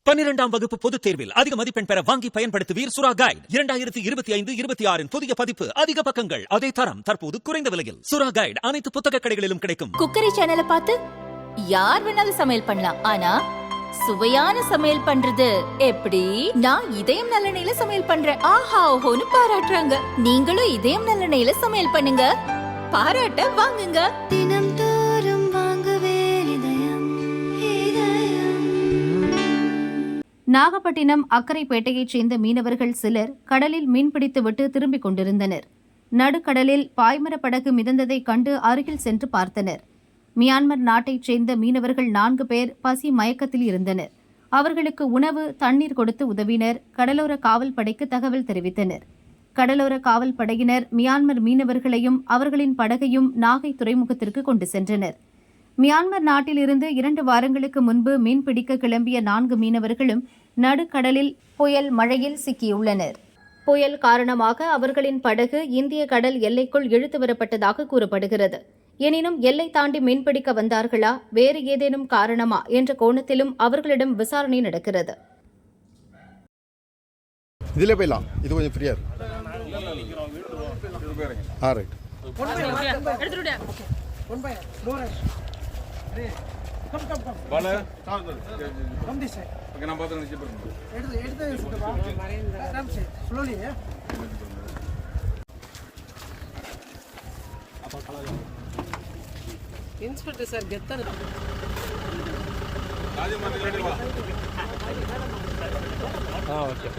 12ஆம் வகுப்பு பொதுத் தேர்வில் அதிக மதிப்பெண் பெற வாங்கி பயன்படுத்துவீர் சுறா கைடு 2025-26 புதிய பதிப்பு. அதிக பக்கங்கள், அதே தரம், தற்போது குறைந்த விலையில். சுறா கைடு அனைத்து புத்தக கடைகளிலும் கிடைக்கும். குக்கரி சேனலை பார்த்து யார் வேணாலும் சமையல் பண்ணலாம். ஆனா சுவையான சமையல் பண்றது எப்படி? நான் இதயம் நல்லெண்ணெயில சமையல் பண்றேன். ஆஹா ஓஹோன்னு பாராட்டுறாங்க. நீங்களும் இதயம் நல்லெண்ணெயில சமையல் பண்ணுங்க, பாராட்ட வாங்குங்க. தினம் தோறும் வாங்குவே இதயம். நாகப்பட்டினம் அக்கரைப்பேட்டையைச் சேர்ந்த மீனவர்கள் சிலர் கடலில் மீன்பிடித்துவிட்டு திரும்பிக் கொண்டிருந்தனர். நடுக்கடலில் பாய்மர படகு மிதந்ததைக் கண்டு அருகில் சென்று பார்த்தனர். மியான்மர் நாட்டைச் சேர்ந்த மீனவர்கள் 4 பேர் பசி மயக்கத்தில் இருந்தனர். அவர்களுக்கு உணவு, தண்ணீர் கொடுத்து உதவினர். கடலோர காவல் படைக்கு தகவல் தெரிவித்தனர். கடலோர காவல் படையினர் மியான்மர் மீனவர்களையும் அவர்களின் படகையும் நாகை துறைமுகத்திற்கு கொண்டு சென்றனர். மியான்மர் நாட்டிலிருந்து 2 வாரங்களுக்கு முன்பு மீன்பிடிக்க கிளம்பிய 4 மீனவர்களும் நடுக்கடலில் புயல் மழையில் சிக்கியுள்ளனர். புயல் காரணமாக அவர்களின் படகு இந்திய கடல் எல்லைக்குள் இழுத்து வரப்பட்டதாக கூறப்படுகிறது. எனினும் எல்லை தாண்டி மீன்பிடிக்க வந்தார்களா, வேறு ஏதேனும் காரணமா என்ற கோணத்திலும் அவர்களிடம் விசாரணை நடக்கிறது. இதிலே போயிடலாம், இது கொஞ்சம் ஃப்ரீயா இருக்கு. Inspector sir Gether okay.